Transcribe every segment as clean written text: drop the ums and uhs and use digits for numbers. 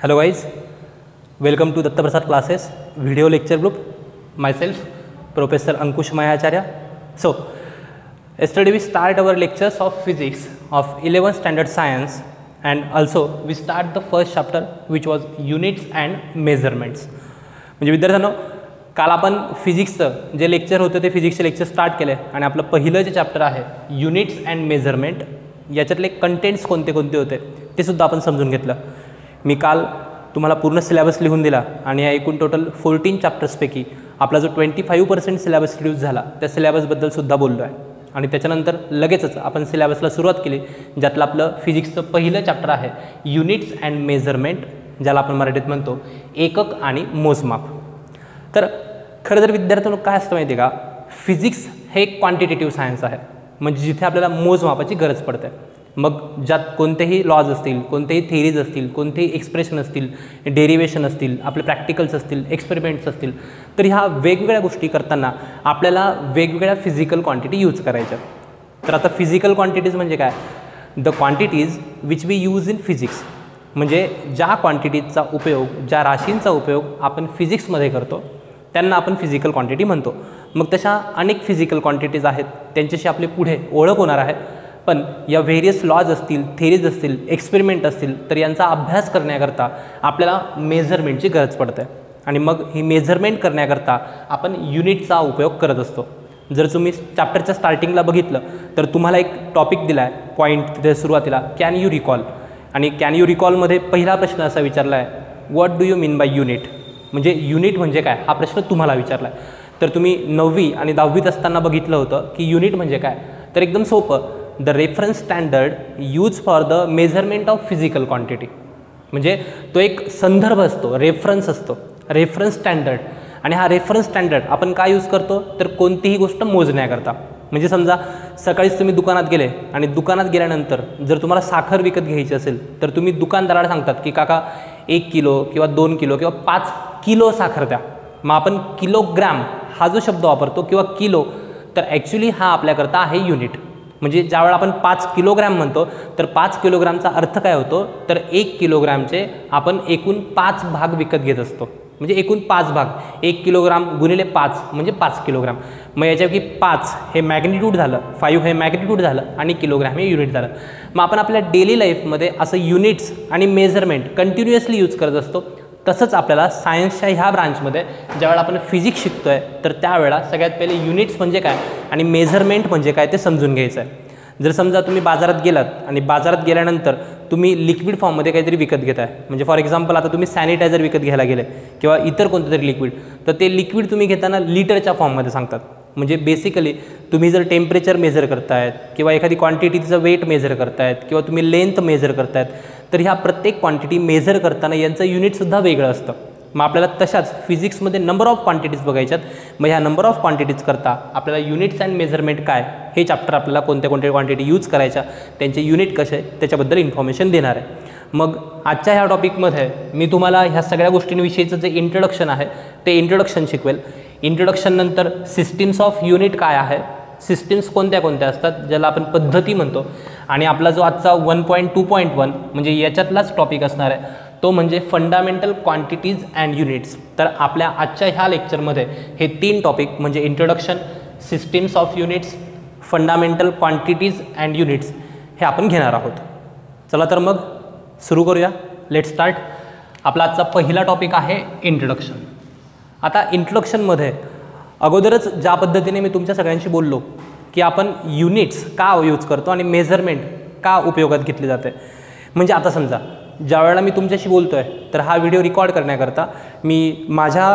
Hello guys, welcome to Datta Prasad classes video lecture group. Myself, Professor Ankush Mayacharya. So, yesterday we start our lectures of physics of 11th standard science, and also we start the first chapter which was units and measurements. म्हणजे विद्यार्थ्यांनो काल आपण फिजिक्सचं जे lecture होतं ते फिजिक्सचे lecture start केले आणि आपलं पहिलं जे चॅप्टर आहे युनिट्स अँड मेजरमेंट याच्यातले कंटेंट्स कोणते कोणते होते ते सुद्धा आपण समजून घेतलं. मी काल तुम्हाला पूर्ण सिलेबस लिहून दिला आणि या एकूण टोटल 14 चॅप्टर्सपैकी आपला जो 25% सिलेबस रिड्यूस झाला त्या सिलेबसबद्दल सुद्धा बोललो आहे. आणि त्याच्यानंतर लगेचच आपण सिलेबसला सुरुवात केली ज्यातलं आपलं फिजिक्सचं पहिलं चॅप्टर आहे युनिट्स अँड मेजरमेंट, ज्याला आपण मराठीत म्हणतो एकक आणि मोजमाप. तर खरं तर विद्यार्थ्यांनो काय असतं माहिती आहे का, फिजिक्स हे एक क्वांटिटेटिव्ह सायन्स आहे, म्हणजे जिथे आपल्याला मोजमापाची गरज पडते. मग ज्यात कोणतेही लॉज असतील, कोणतेही थिअरीज असतील, कोणतेही एक्सप्रेशन असतील, डेरिवेशन असतील, आपले प्रॅक्टिकल्स असतील, एक्सपेरिमेंट्स असतील, तर ह्या वेगवेगळ्या गोष्टी करताना आपल्याला वेगवेगळ्या फिजिकल क्वांटिटी यूज करायच्या. तर आता फिजिकल क्वांटिटीज म्हणजे काय, the quantities which we use in physics, म्हणजे ज्या क्वांटिटीजचा उपयोग, ज्या राशींचा उपयोग आपण फिजिक्समध्ये करतो त्यांना आपण फिजिकल क्वांटिटी म्हणतो. मग तशा अनेक फिजिकल क्वांटिटीज आहेत, त्यांच्याशी आपली पुढे ओळख होणार आहे. पण या व्हेरियस लॉज असतील, थेरीज असतील, एक्सपेरिमेंट असतील, तर यांचा अभ्यास करण्याकरता आपल्याला मेजरमेंटची गरज पडते. आणि मग ही मेजरमेंट करण्याकरता आपण युनिटचा उपयोग करत असतो. जर तुम्ही चॅप्टरच्या स्टार्टिंगला बघितलं तर तुम्हाला एक टॉपिक दिला आहे, पॉईंट तिथे सुरुवातीला कॅन यू रिकॉल, आणि कॅन यू रिकॉलमध्ये पहिला प्रश्न असा विचारला आहे, what do you mean by unit, म्हणजे युनिट म्हणजे काय हा प्रश्न तुम्हाला विचारला आहे. तर तुम्ही 9वी आणि 10वीत असताना बघितलं होतं की युनिट म्हणजे काय, तर एकदम सोपं, the reference standard use for the measurement of physical quantity, म्हणजे तो एक संदर्भ असतो, रेफरन्स असतो, रेफरन्स स्टँडर्ड. आणि हा रेफरन्स स्टँडर्ड आपण काय यूज करतो, तर कोणतीही गोष्ट मोजण्याकरता. म्हणजे समजा सकाळीच तुम्ही दुकानात गेले आणि दुकानात गेल्यानंतर जर तुम्हाला साखर विकत घ्यायची असेल तर तुम्ही दुकानदाराला सांगतात की काका 1 किलो किंवा 2 किलो किंवा 5 किलो साखर द्या. मग आपण किलोग्रॅम हा जो शब्द वापरतो किंवा किलो, तर ॲक्च्युली हा आपल्याकरता आहे युनिट. म्हणजे ज्यावेळेला आपण 5 किलोग्रॅम म्हणतो तर 5 किलोग्रॅमचा अर्थ काय होतो, तर 1 किलोग्रॅमचे आपण एकूण 5 भाग विकत घेत असतो. म्हणजे एकूण 5 भाग, 1 किलोग्राम गुणिले 5 म्हणजे 5 किलोग्राम. मग याच्यापैकी 5 हे मॅग्निट्यूड झालं, 5 हे मॅग्निट्यूड झालं आणि किलोग्रॅम हे युनिट झालं. मग आपण आपल्या डेली लाईफमध्ये असं युनिट्स आणि मेजरमेंट कंटिन्युअसली यूज करत असतो. तसंच आपल्याला सायन्सच्या ह्या ब्रांचमध्ये ज्यावेळेला आपण फिजिक्स शिकतो आहे तर त्यावेळेला सगळ्यात पहिले युनिट्स म्हणजे काय आणि मेजरमेंट म्हणजे काय ते समजून घ्यायचं आहे. जर समजा तुम्ही बाजारात गेलात आणि बाजारात गेल्यानंतर तुम्ही लिक्विड फॉर्ममध्ये काहीतरी विकत घेत आहे, म्हणजे फॉर एक्झाम्पल आता तुम्ही सॅनिटायझर विकत घ्यायला गेले किंवा इतर कोणतं तरी लिक्विड, तर ते लिक्विड तुम्ही घेताना लिटरच्या फॉर्ममध्ये सांगतात. म्हणजे बेसिकली तुम्ही जर टेम्परेचर मेजर करतायत किंवा एखादी क्वांटिटीचं वेट मेजर करतायत किंवा तुम्ही लेंथ मेजर करतायत, तर ह्या प्रत्येक क्वांटिटी मेजर करताना यांचं युनिटसुद्धा वेगळं असतं. मग आपल्याला तशाच फिजिक्समध्ये नंबर ऑफ क्वांटिटीज बघायच्यात. मग ह्या नंबर ऑफ क्वांटिटीज करता आपल्याला युनिट्स अँड मेजरमेंट काय हे चॅप्टर आपल्याला कोणत्या कोणत्या क्वांटिटी यूज करायच्या, त्यांचे युनिट कसे त्याच्याबद्दल इन्फॉर्मेशन देणार आहे. मग आजच्या ह्या टॉपिकमध्ये मी तुम्हाला ह्या सगळ्या गोष्टींविषयीचं जे इंट्रोडक्शन आहे ते इंट्रोडक्शन शिकवेल. इंट्रोडक्शन नंतर सिस्टीम्स ऑफ युनिट काय आहे, सिस्टीम्स कोणत्या कोणत्या असतात ज्याला आपण पद्धती म्हणतो, आणि आपला जो आजचा 1.2.1 म्हणजे याच्यातलाच टॉपिक असणार आहे तो म्हणजे फंडामेंटल क्वांटिटीज अँड युनिट्स. तर आपल्या आजच्या ह्या लेक्चरमध्ये हे 3 टॉपिक म्हणजे introduction, systems of units, fundamental quantities and units हे आपण घेणार आहोत. चला तर मग सुरू करूया. Let start. आपला आजचा पहिला टॉपिक आहे इंट्रोडक्शन. आता इंट्रोडक्शनमध्ये अगोदरच ज्या पद्धतीने मी तुमच्या सगळ्यांशी बोललो की आपण युनिट्स का यूज करतो आणि मेजरमेंट का उपयोगात घेतली जाते, म्हणजे आता समजा ज्या वेळेला मी तुमच्याशी बोलतो आहे तर हा व्हिडिओ रेकॉर्ड करण्याकरता मी माझ्या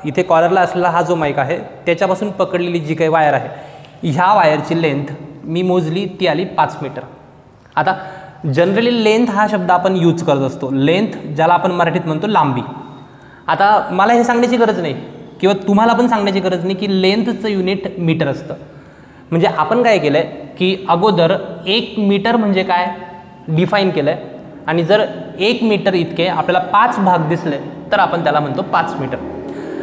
इथे कॉलरला असलेला हा जो माईक आहे त्याच्यापासून पकडलेली जी काही वायर आहे, ह्या वायरची लेंथ मी मोजली, ती आली 5 मीटर. आता जनरली लेंथ हा शब्द आपण यूज करत असतो, लेंथ ज्याला आपण मराठीत म्हणतो लांबी. आता मला हे सांगण्याची गरज नाही किंवा तुम्हाला पण सांगण्याची गरज नाही की लेंथचं युनिट मीटर असतं. म्हणजे आपण काय केलं आहे की अगोदर 1 मीटर म्हणजे काय डिफाईन केलं आहे, आणि जर 1 मीटर इतके आपल्याला 5 भाग दिसले तर आपण त्याला म्हणतो 5 मीटर.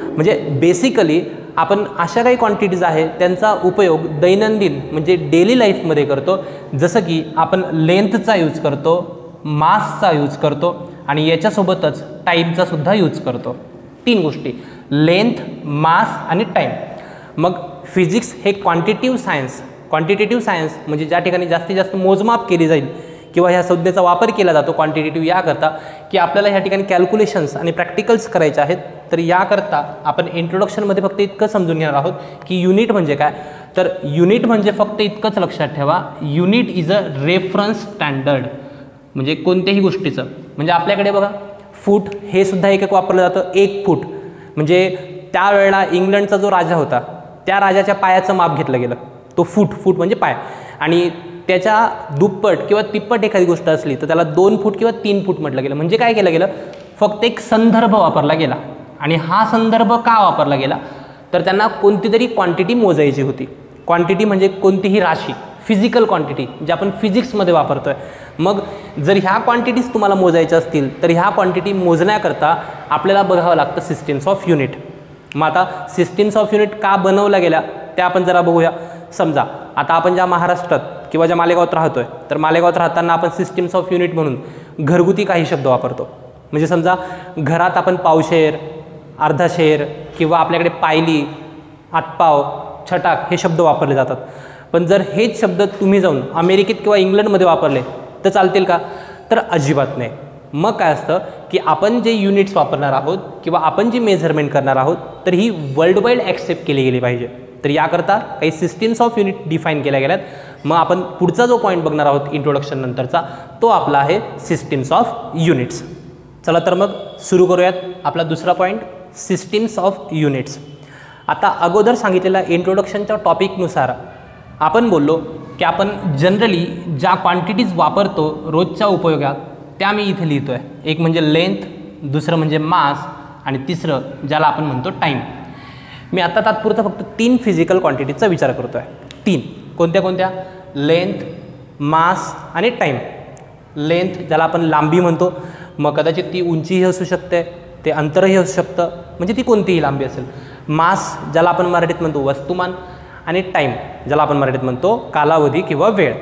म्हणजे बेसिकली आपण अशा काही क्वांटिटीज आहे त्यांचा उपयोग दैनंदिन म्हणजे डेली लाईफमध्ये करतो, जसं की आपण लेंथचा यूज करतो, मासचा यूज करतो आणि याच्यासोबतच टाईमचा सुद्धा यूज करतो. 3 गोष्टी, लेंथ, मास आणि टाईम. मग फिजिक्स हे क्वांटिटेटिव्ह सायन्स म्हणजे ज्या ठिकाणी जास्तीत जास्त मोजमाप केली जाईल किंवा ह्या संज्ञेचा वापर केला जातो क्वांटिटेटिव्ह याकरता की आपल्याला ह्या ठिकाणी कॅल्क्युलेशन्स आणि प्रॅक्टिकल्स करायचे आहेत. तर याकरता आपण इंट्रोडक्शनमध्ये फक्त इतकं समजून घेणार आहोत की युनिट म्हणजे काय. तर युनिट म्हणजे फक्त इतकंच लक्षात ठेवा, unit is a reference standard. म्हणजे कोणत्याही गोष्टीचं, म्हणजे आपल्याकडे बघा फूट हे सुद्धा एकक वापरलं जातं. 1 फूट म्हणजे त्यावेळेला इंग्लंडचा जो राजा होता त्या राजाच्या पायाचं माप घेतलं गेलं, तो फूट म्हणजे पाय. आणि त्याच्या दुप्पट किंवा तिप्पट एखादी गोष्ट असली तर त्याला 2 फूट किंवा 3 फूट म्हटलं गेलं. म्हणजे काय केलं गेलं, फक्त एक संदर्भ वापरला गेला. आणि हा संदर्भ का वापरला गेला, तर त्यांना कोणती तरी क्वांटिटी मोजायची होती. क्वांटिटी म्हणजे कोणतीही राशी, फिजिकल क्वांटिटी जे आपण फिजिक्समध्ये वापरतोय. मग जर ह्या क्वांटिटीज तुम्हाला मोजायच्या असतील तर ह्या क्वांटिटी मोजण्याकरता आपल्याला बघावं लागतं सिस्टीम्स ऑफ युनिट. मग आता सिस्टीम्स ऑफ युनिट का बनवल्या गेल्या त्या आपण जरा बघूया. समजा आता आपण ज्या महाराष्ट्रात किंवा ज्या मालेगावात राहतोय, तर मालेगावात राहताना आपण सिस्टीम्स ऑफ युनिट म्हणून घरगुती काही शब्द वापरतो. म्हणजे समजा घरात आपण पावशेर, अर्धा शेर किंवा आपल्याकडे पायली, आटपाव, छटाक हे शब्द वापरले जातात. पण जर हेच शब्द तुम्ही जाऊन अमेरिकेत किंवा इंग्लंडमध्ये वापरले तर चालतील का, तर अजिबात नाही. मग काय असतं की आपण जे युनिट्स वापरणार आहोत किंवा आपण जी मेजरमेंट करणार आहोत तर ही वर्ल्ड वाईड ॲक्सेप्ट केली गेली पाहिजे. तर याकरता काही सिस्टीम्स ऑफ युनिट डिफाईन केल्या गेल्यात. मग आपण पुढचा जो पॉईंट बघणार आहोत इंट्रोडक्शन नंतरचा तो आपला आहे सिस्टीम्स ऑफ युनिट्स. चला तर मग सुरू करूयात आपला दुसरा पॉईंट, सिस्टीम्स ऑफ युनिट्स. आता अगोदर सांगितलेल्या इंट्रोडक्शनच्या टॉपिकनुसार आपण बोललो की आपण जनरली ज्या क्वांटिटीज वापरतो रोजच्या उपयोगात त्या मी इथे लिहितो आहे. एक म्हणजे लेंथ, दुसरं म्हणजे मास आणि तिसरं ज्याला आपण म्हणतो टाईम. मी आत्ता तात्पुरतं फक्त 3 फिजिकल क्वांटिटीजचा विचार करतो आहे. 3 कोणत्या, लेंथ, मास आणि टाईम. लेंथ ज्याला आपण लांबी म्हणतो, मग कदाचित ती उंचीही असू शकते, ते अंतरही असू शकतं, म्हणजे ती कोणतीही लांबी असेल. मास ज्याला आपण मराठीत म्हणतो वस्तुमान आणि टाईम ज्याला आपण मराठीत म्हणतो कालावधी किंवा वेळ.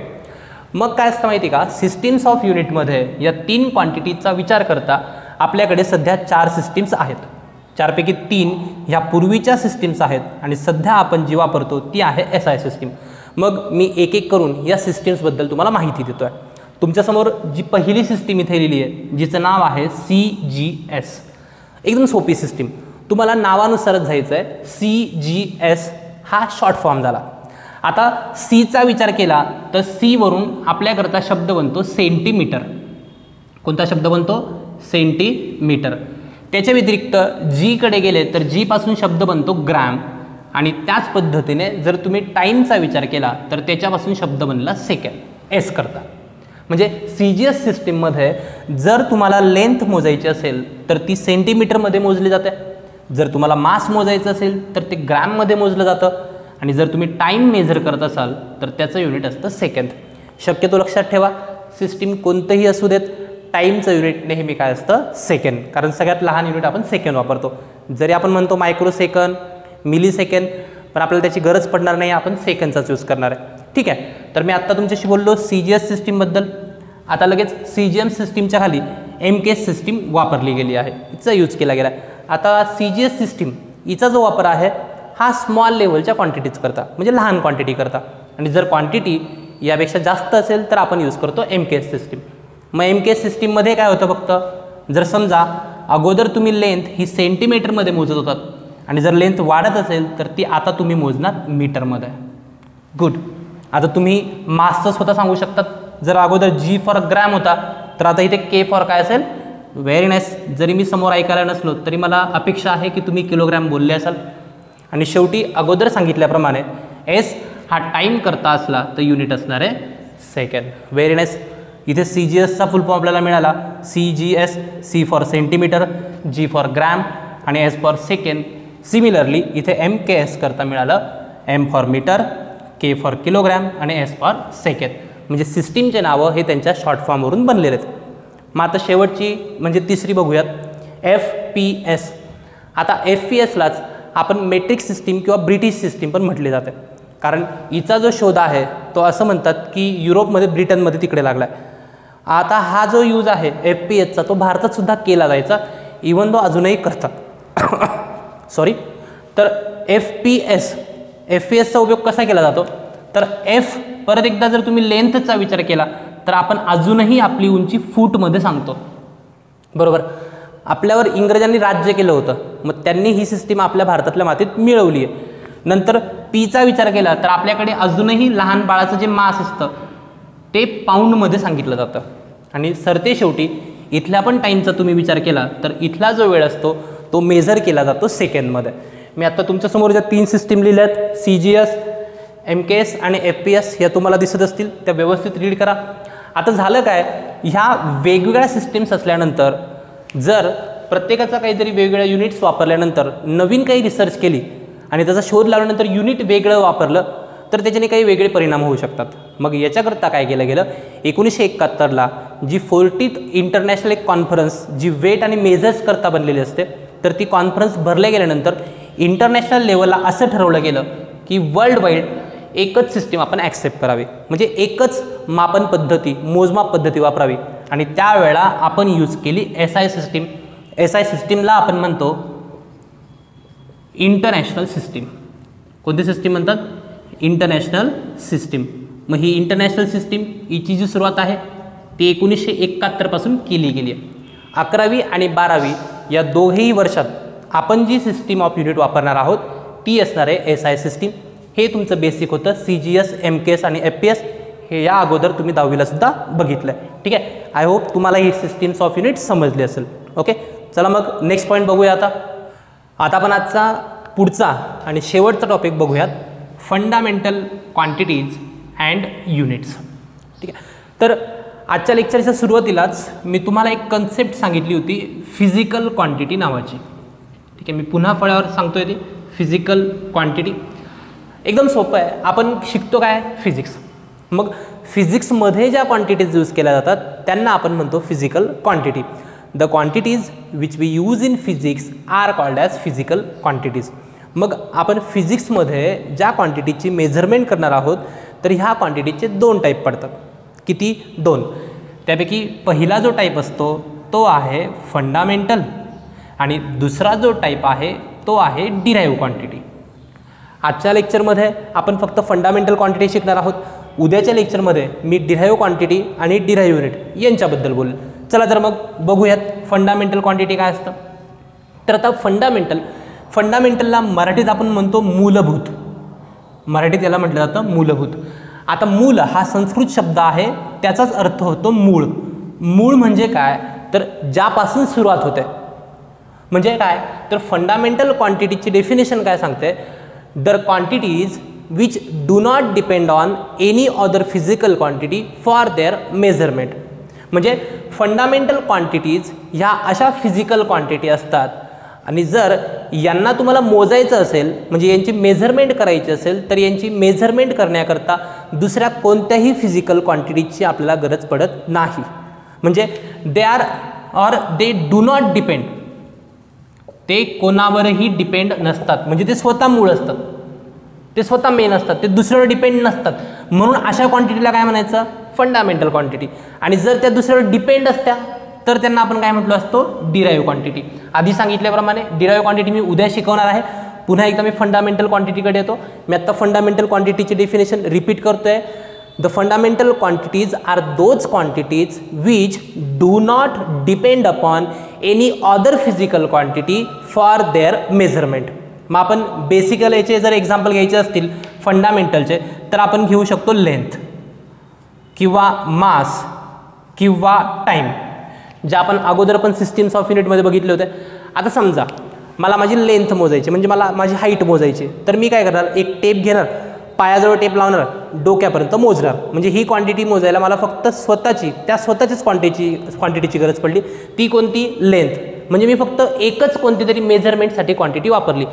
मग काय असतं माहिती का, सिस्टीम्स ऑफ युनिटमध्ये या 3 क्वांटिटीजचा विचार करता आपल्याकडे सध्या 4 सिस्टीम्स आहेत. 4पैकी 3 ह्या पूर्वीच्या सिस्टीम्स आहेत आणि सध्या आपण जी वापरतो ती आहे SI सिस्टीम. मग मी एक एक करून या सिस्टीम्सबद्दल तुम्हाला माहिती देतो आहे. तुमच्यासमोर जी पहिली सिस्टीम इथे लिहिली आहे जिचं नाव आहे CGS. एकदम सोपी सिस्टीम, तुम्हाला नावानुसारच जायचं आहे. CGS हा शॉर्ट फॉर्म झाला. आता सीचा विचार केला तर सी वरून आपल्याकरता शब्द बनतो सेंटीमीटर. कोणता शब्द बनतो, सेंटीमीटर. त्याच्या व्यतिरिक्त जीकडे गेले तर जी पासून शब्द बनतो ग्रॅम. आणि त्याच पद्धतीने जर तुम्ही टाईमचा विचार केला तर त्याच्यापासून शब्द बनला सेकंड, एस करता. म्हणजे CGS सिस्टीममध्ये जर तुम्हाला लेंथ मोजायची असेल तर ती सेंटीमीटरमध्ये मोजली जाते. जर तुम्हाला मास मोजायचं असेल तर ते ग्रॅममध्ये मोजलं जातं. आणि जर तुम्ही टाईम मेजर करत असाल तर त्याचं युनिट असतं सेकंद. शक्यतो लक्षात ठेवा, सिस्टीम कोणतंही असू देत, टाईमचं युनिट नेहमी काय असतं, सेकंड. कारण सगळ्यात लहान युनिट आपण सेकंड वापरतो. जरी आपण म्हणतो मायक्रो सेकंड, मिली सेकंड, पण आपल्याला त्याची गरज पडणार नाही, आपण सेकंडचाच यूज करणार आहे. ठीक आहे. तर मी आत्ता तुमच्याशी बोललो CGS सिस्टीमबद्दल. आता लगेच CGM सिस्टीमच्या खाली MKS सिस्टीम वापरली गेली आहे, हिचा यूज केला गेला आहे. आता CGS सिस्टीम हिचा जो वापर आहे हा स्मॉल लेवलच्या क्वांटिटीज करता, म्हणजे लहान क्वांटिटी करता. आणि जर क्वांटिटी यापेक्षा जास्त असेल तर आपण यूज करतो MKS सिस्टीम. मग MKS सिस्टीममध्ये काय होतं, फक्त जर समजा अगोदर तुम्ही लेंथ ही सेंटीमीटरमध्ये मोजत होतात आणि जर लेंथ वाढत असेल तर ती आता तुम्ही मोजणार मीटरमध्ये. गुड. आता तुम्ही मासचं स्वतः सांगू शकतात. जर अगोदर G फॉर ग्रॅम होता तर आता इथे K फॉर काय असेल, व्हेरी नाईस. जरी मी समोर ऐकायला नसलो तरी मला अपेक्षा आहे की तुम्ही किलोग्रॅम बोलले असाल. आणि शेवटी अगोदर सांगितल्याप्रमाणे S हा टाईम करता असला तर युनिट असणार आहे सेकंड. Very nice. इथे CGSचा फुल फॉर्म आपल्याला मिळाला, CGS, C for centimetre, G for gram आणि S फॉर सेकंड. सिमिलरली इथे MKS करता मिळालं, M for metre, K for kilogram आणि S फॉर सेकंड. म्हणजे सिस्टीमचे नावं हे त्यांच्या शॉर्ट फॉर्मवरून बनलेले आहेत. मग आता शेवटची म्हणजे तिसरी बघूयात, FPS. आता FPSलाच आपण मेट्रिक सिस्टीम किंवा ब्रिटिश सिस्टीम पण म्हटले जाते. कारण हिचा जो शोध आहे तो असं म्हणतात की युरोपमध्ये, ब्रिटनमध्ये तिकडे लागला आहे. आता हा जो यूज आहे FPS चा तो भारतात सुद्धा केला जायचा, इवन तो अजूनही करतात सॉरी. तर FPS चा उपयोग कसा केला जातो, तर F परत एकदा जर तुम्ही लेंथचा विचार केला तर आपण अजूनही आपली उंची फूटमध्ये सांगतो, बरोबर. आपल्यावर इंग्रजांनी राज्य केलं होतं, मग त्यांनी ही सिस्टीम आपल्या भारतातल्या मातीत मिळवली आहे. नंतर पीचा विचार केला तर आपल्याकडे अजूनही लहान बाळाचं जे मास असतं ते पाऊंडमध्ये सांगितलं जातं. आणि सरते शेवटी इथल्या पण टाईमचा तुम्ही विचार केला तर इथला जो वेळ असतो तो मेजर केला जातो सेकंडमध्ये. मी आता तुमच्यासमोर ज्या 3 सिस्टीम लिहिल्यात, CGS, MKS आणि FPS, या तुम्हाला दिसत असतील, त्या व्यवस्थित रीड करा. आता झालं काय, ह्या वेगवेगळ्या सिस्टीम्स असल्यानंतर जर प्रत्येकाचा काहीतरी वेगवेगळ्या युनिट्स वापरल्यानंतर नवीन काही रिसर्च केली आणि त्याचा शोध लावल्यानंतर युनिट वेगळं वापरलं तर त्याच्याने काही वेगळे परिणाम होऊ शकतात. मग याच्याकरता काय केलं गेलं, 1971ला जी 40th इंटरनॅशनल एक कॉन्फरन्स जी वेट आणि मेजर्स करता बनलेली असते, तर ती कॉन्फरन्स भरल्या गेल्यानंतर इंटरनॅशनल लेवलला असं ठरवलं गेलं की वर्ल्ड वाईड एकच सिस्टीम आपण ॲक्सेप्ट करावी, म्हणजे एकच मापन पद्धती, मोजमाप पद्धती वापरावी. आणि त्यावेळेला आपण यूज केली SI सिस्टीम. SI सिस्टीमला आपण म्हणतो इंटरनॅशनल सिस्टीम. कोणती सिस्टीम म्हणतात, इंटरनॅशनल सिस्टीम. मग ही इंटरनॅशनल सिस्टीम हिची जी सुरुवात आहे ती 1971 पासून केली गेली आहे. 11वी आणि 12वी या दोघेही वर्षात आपण जी सिस्टीम ऑफ युनिट वापरणार आहोत ती असणार आहे SI सिस्टीम. हे तुमचं बेसिक होतं. CGS, MKS आणि FPS हे या अगोदर तुम्ही 10वीला सुद्धा बघितलं आहे, ठीक आहे. आय होप तुम्हाला ही सिस्टीम्स ऑफ युनिट समजली असेल. ओके, चला मग नेक्स्ट पॉईंट बघूया. आता आपण आजचा पुढचा आणि शेवटचा टॉपिक बघूयात, फंडामेंटल क्वांटिटीज अँड युनिट्स, ठीक आहे. तर आजच्या लेक्चरच्या सुरुवातीलाच मी तुम्हाला एक कन्सेप्ट सांगितली होती, फिजिकल क्वांटिटी नावाची, ठीक आहे. मी पुन्हा फळ्यावर सांगतोय ती फिजिकल क्वांटिटी. एकदम सोपं आहे, आपण शिकतो काय, फिजिक्स. मग फिजिक्समध्ये ज्या क्वांटिटीज यूज केल्या जातात त्यांना आपण म्हणतो physical quantity. The quantities which we use in physics are called as physical quantities. मग आपण फिजिक्समध्ये ज्या क्वांटिटीची मेजरमेंट करणार आहोत तर ह्या क्वांटिटीचे 2 टाईप पडतात. किती, 2. त्यापैकी पहिला जो टाईप असतो तो आहे फंडामेंटल आणि दुसरा जो टाईप आहे तो आहे डिराईव्ह क्वांटिटी. आजच्या लेक्चरमध्ये आपण फक्त फंडामेंटल क्वांटिटी शिकणार आहोत. उद्याच्या लेक्चरमध्ये मी डिराईव्ह क्वांटिटी आणि डिराईव्ह युनिट यांच्याबद्दल बोलेन. चला तर मग बघूयात फंडामेंटल क्वांटिटी काय असतं. तर आता फंडामेंटलला मराठीत आपण म्हणतो मूलभूत. मराठीत याला म्हटलं जातं मूलभूत. आता मूल हा संस्कृत शब्द आहे, त्याचाच अर्थ होतो मूळ. मूळ म्हणजे काय, तर ज्यापासून सुरुवात होते. म्हणजे काय, तर फंडामेंटल क्वांटिटीची डेफिनेशन काय सांगते, the quantities which do not depend on any other physical quantity for their measurement. म्हणजे फंडामेंटल क्वांटिटीज ह्या अशा फिजिकल क्वांटिटी असतात आणि जर यांना तुम्हाला मोजायचं असेल, म्हणजे यांची मेजरमेंट करायची असेल, तर यांची मेजरमेंट करण्याकरता दुसऱ्या कोणत्याही फिजिकल क्वांटिटीची आपल्याला गरज पडत नाही. म्हणजे दे डू नॉट डिपेंड, ते कोणावरही डिपेंड नसतात. म्हणजे ते स्वतः मूळ असतात, ते स्वतः मेन असतात, ते दुसऱ्यावर डिपेंड नसतात. म्हणून अशा क्वांटिटीला काय म्हणायचं, फंडामेंटल क्वांटिटी. आणि जर त्या दुसऱ्यावर डिपेंड असत्या तर त्यांना आपण काय म्हटलो असतो, डिराईव्ह क्वांटिटी. आधी सांगितल्याप्रमाणे डिराईव्ह क्वांटिटी मी उद्या शिकवणार आहे. पुन्हा एकदा मी फंडामेंटल क्वांटिटीकडे येतो. मी आत्ता फंडामेंटल क्वांटिटीची डेफिनेशन रिपीट करतोय. The fundamental quantities are those quantities which do not depend upon any other physical quantity for their measurement. मग आपण बेसिकल याचे जर एक्झाम्पल घ्यायचे असतील फंडामेंटलचे तर आपण घेऊ शकतो लेंथ किंवा मास किंवा टाईम, ज्या आपण अगोदर पण सिस्टीम्स ऑफ युनिटमध्ये बघितले होते. आता समजा मला माझी लेंथ मोजायची, म्हणजे मला माझी हाईट मोजायची, तर मी काय करणार, एक टेप घेणार, पायाजवळ टेप लावणार, डोक्यापर्यंत मोजणार. म्हणजे ही क्वांटिटी मोजायला मला फक्त स्वतःचीच क्वांटिटीची गरज पडली. ती कोणती, लेंथ. म्हणजे मी फक्त एकच कोणती तरी मेजरमेंटसाठी क्वांटिटी वापरली.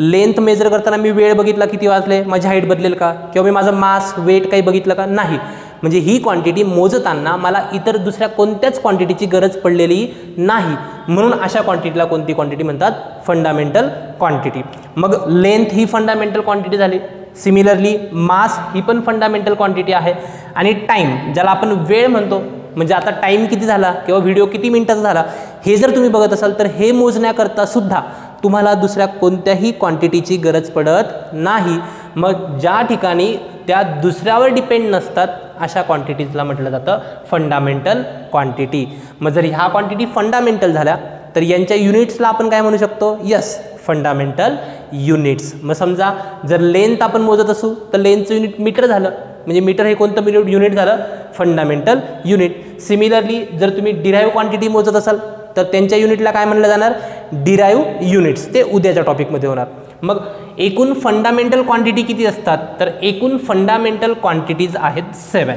लेंथ मेजर करताना मी वेळ बघितला किती वाजले, माझी हाईट बदलेल का, किंवा मी माझं मास वेट काही बघितलं का, नाही. म्हणजे ही क्वांटिटी मोजताना मला इतर दुसऱ्या कोणत्याच क्वांटिटीची गरज पडलेली नाही. म्हणून अशा क्वांटिटीला कोणती क्वांटिटी म्हणतात, फंडामेंटल क्वांटिटी. मग लेंथ ही फंडामेंटल क्वांटिटी झाली. सिमिलरली मास ही पण फंडामेंटल क्वांटिटी आहे. आणि टाईम, ज्याला आपण वेळ म्हणतो, म्हणजे आता टाईम किती झाला किंवा व्हिडिओ किती मिनिटाचा झाला हे जर तुम्ही बघत असाल तर हे मोजण्याकरता सुद्धा तुम्हाला दुसऱ्या कोणत्याही क्वांटिटीची गरज पडत नाही. मग ज्या ठिकाणी त्या दुसऱ्यावर डिपेंड नसतात अशा क्वांटिटीजला म्हटलं जातं फंडामेंटल क्वांटिटी. मग जर ह्या क्वांटिटी फंडामेंटल झाल्या तर यांच्या युनिट्सला आपण काय म्हणू शकतो? Yes, fundamental units. मग समजा जर लेंथ आपण मोजत असू तर लेंथचं युनिट मीटर झालं, म्हणजे मीटर हे कोणतं युनिट झालं? Fundamental unit. सिमिलरली जर तुम्ही डिराईव्ह क्वांटिटी मोजत असाल तर त्यांच्या युनिटला काय म्हणलं जाणार? Derive units. ते उद्याच्या टॉपिकमध्ये होणार. मग एकूण फंडामेंटल क्वांटिटी किती असतात? तर एकूण फंडामेंटल क्वांटिटीज आहेत 7.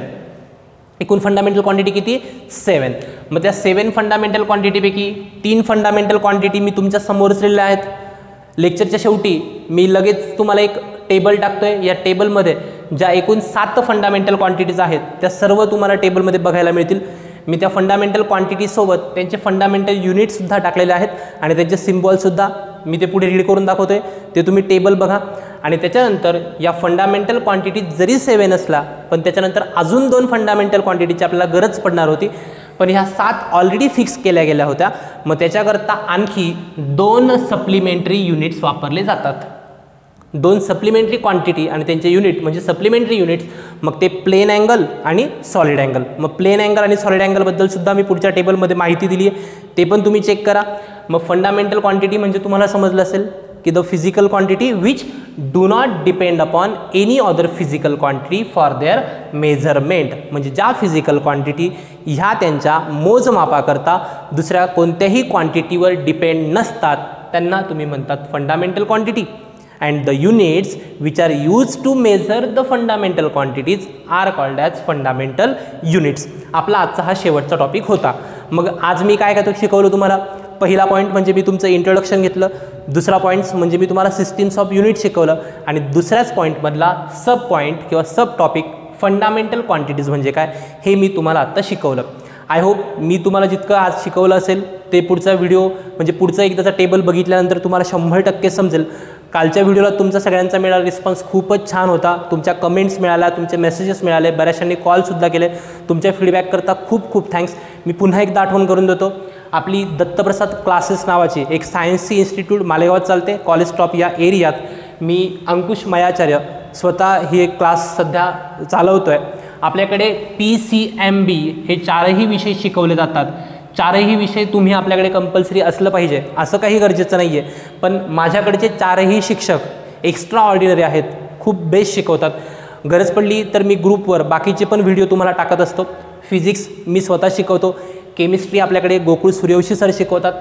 एकूण फंडामेंटल क्वांटिटी किती? 7. मग त्या 7 फंडामेंटल क्वांटिटीपैकी 3 फंडामेंटल क्वांटिटी मी तुमच्या समोरच लिहिलेल्या आहेत. लेक्चरच्या शेवटी मी लगेच तुम्हाला एक टेबल टाकतोय. या टेबलमध्ये ज्या एकूण 7 फंडामेंटल क्वांटिटीज आहेत त्या सर्व तुम्हाला टेबलमध्ये बघायला मिळतील. मी त्या फंडामेंटल क्वांटिटीसोबत त्यांचे फंडामेंटल युनिट्ससुद्धा टाकलेले आहेत आणि त्यांचे सिम्बॉलसुद्धा मी ते पुढे रीड करून दाखवतोय. ते तुम्ही टेबल बघा. आणि त्याच्यानंतर या फंडामेंटल क्वांटिटी जरी 7 असला पण त्याच्यानंतर अजून 2 फंडामेंटल क्वांटिटीची आपल्याला गरज पडणार होती, पण ह्या 7 ऑलरेडी फिक्स केल्या गेल्या होत्या. मग त्याच्याकरता आणखी 2 सप्लिमेंटरी युनिट्स वापरले जातात. 2 सप्लिमेंटरी क्वांटिटी आणि त्यांचे युनिट म्हणजे सप्लिमेंटरी युनिट्स. मग ते प्लेन अँगल आणि सॉलिड अँगल. मग प्लेन अँगल आणि सॉलिड अँगलबद्दल सुद्धा मी पुढच्या टेबलमध्ये माहिती दिली आहे, ते पण तुम्ही चेक करा. मग फंडामेंटल क्वांटिटी म्हणजे तुम्हाला समजलं असेल की the physical quantity which do not depend upon any other physical quantity for their measurement. म्हणजे ज्या फिजिकल क्वांटिटी ह्या त्यांच्या मोजमापाकरता दुसऱ्या कोणत्याही क्वांटिटीवर डिपेंड नसतात त्यांना तुम्ही म्हणतात fundamental quantity. and the units which are used to measure the fundamental quantities are called as fundamental units. आपला आजचा हा शेवटचा टॉपिक होता. मग आज मी काय काय शिकवलं तुम्हाला? पहिला पॉईंट म्हणजे मी तुमचं इंट्रोडक्शन घेतलं. दुसरा पॉईंट म्हणजे मी तुम्हाला सिस्टीम्स ऑफ युनिट शिकवलं. आणि दुसऱ्याच पॉईंटमधला सब पॉईंट किंवा सब टॉपिक फंडामेंटल क्वांटिटीज म्हणजे काय हे मी तुम्हाला आत्ता शिकवलं. आय होप मी तुम्हाला जितकं आज शिकवलं असेल ते पुढचा व्हिडिओ म्हणजे पुढचा एकदाचा टेबल बघितल्यानंतर तुम्हाला 100% समजेल. कालच्या व्हिडिओला तुमचा सगळ्यांचा मिळाला रिस्पॉन्स खूपच छान होता. तुमच्या कमेंट्स मिळाल्या, तुमचे मेसेजेस मिळाले, बऱ्याचशांनी कॉलसुद्धा केले. तुमच्या फीडबॅककरता खूप खूप थँक्स. मी पुन्हा एकदा आठवण करून देतो, आपली दत्तप्रसाद क्लासेस नावाची एक सायन्सची इन्स्टिट्यूट मालेगावात चालते, कॉलेज स्टॉप या एरियात. मी अंकुश मयाचार्य स्वतः ही एक क्लास सध्या चालवतो आहे. आपल्याकडे PCMB हे 4ही विषय शिकवले जातात. 4ही विषय तुम्ही आपल्याकडे कंपल्सरी असलं पाहिजे असं काही गरजेचं नाही आहे, पण माझ्याकडचे 4ही शिक्षक एक्स्ट्रा ऑर्डिनरी आहेत, खूप बेस्ट शिकवतात. गरज पडली तर मी ग्रुपवर बाकीचे पण व्हिडिओ तुम्हाला टाकत असतो. फिजिक्स मी स्वतः शिकवतो. केमिस्ट्री आपल्याकडे गोकुळ सूर्यवंशी सर शिकवतात.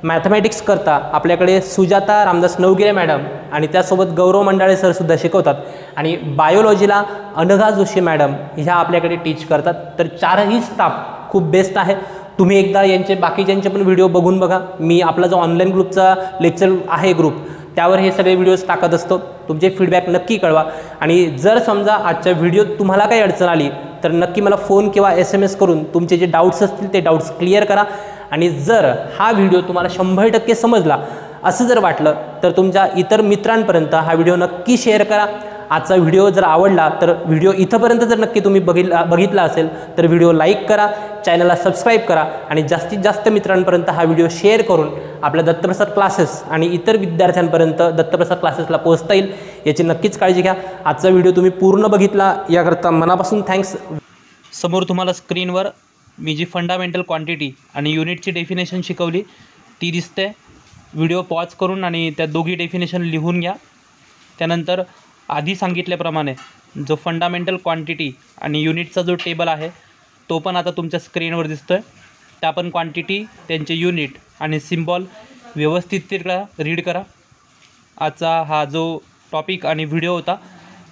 मॅथमॅटिक्स करता आपल्याकडे सुजाता रामदास नवगिरे मॅडम आणि त्यासोबत गौरव मंडाळे सरसुद्धा शिकवतात. आणि बायोलॉजीला अनघा जोशी मॅडम ह्या आपल्याकडे टीच करतात. तर 4ही स्टाफ खूप बेस्ट आहे. तुम्ही एकदा यांचे बाकीच्यांचे पण व्हिडिओ बघून बघा. मी आपला जो ऑनलाईन ग्रुपचा लेक्चर आहे ग्रुप त्यावर हे सगळे व्हिडिओज टाकत असतो. तुमचे फीडबॅक नक्की कळवा. आणि जर समजा आजच्या व्हिडिओत तुम्हाला काही अडचण आली तर नक्की मला फोन किंवा SMS करून तुमचे जे डाऊट्स असतील ते डाऊट्स क्लिअर करा. आणि जर हा व्हिडिओ तुम्हाला 100% समजला असं जर वाटलं तर तुमच्या इतर मित्रांपर्यंत हा व्हिडिओ नक्की शेअर करा. आजचा व्हिडिओ जर आवडला तर व्हिडिओ इथंपर्यंत जर नक्की तुम्ही बघितला असेल तर व्हिडिओ लाईक करा, चॅनलला सबस्क्राईब करा आणि जास्तीत जास्त मित्रांपर्यंत हा व्हिडिओ शेअर करून आपल्या दत्तप्रसाद क्लासेस आणि इतर विद्यार्थ्यांपर्यंत दत्तप्रसाद क्लासेसला पोहोचता येईल याची नक्कीच काळजी घ्या. आजचा व्हिडिओ तुम्ही पूर्ण बघितला याकरता मनापासून थँक्स. समोर तुम्हाला स्क्रीनवर मी जी फंडामेंटल क्वांटिटी आणि युनिटची डेफिनेशन शिकवली ती दिसते. व्हिडिओ पॉज करून आणि त्या दोघी डेफिनेशन लिहून घ्या. त्यानंतर आधी सांगितल्याप्रमाणे जो फंडामेंटल क्वांटिटी आणि युनिटचा जो टेबल आहे तो पण आता तुमच्या स्क्रीनवर दिसतो आहे. त्या पण क्वांटिटी, त्यांचे युनिट आणि सिम्बॉल व्यवस्थितरित्या रीड करा. आजचा हा जो टॉपिक आणि व्हिडिओ होता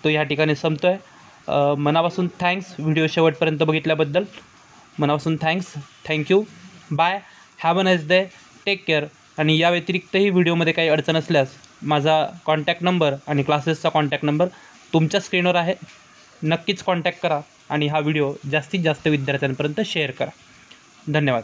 तो ह्या ठिकाणी संपतो आहे. मनापासून थँक्स व्हिडिओ शेवटपर्यंत बघितल्याबद्दल. मनापासून thanks. Thank you. Bye. Have a nice day. Take care. आणि या व्यतिरिक्तही व्हिडिओमध्ये काही अडचण असल्यास माझा कॉन्टॅक्ट नंबर आणि क्लासेसचा कॉन्टॅक्ट नंबर तुमच्या स्क्रीनवर आहे. नक्कीच कॉन्टॅक्ट करा आणि हा व्हिडिओ जास्तीत जास्त विद्यार्थ्यांपर्यंत शेअर करा. धन्यवाद.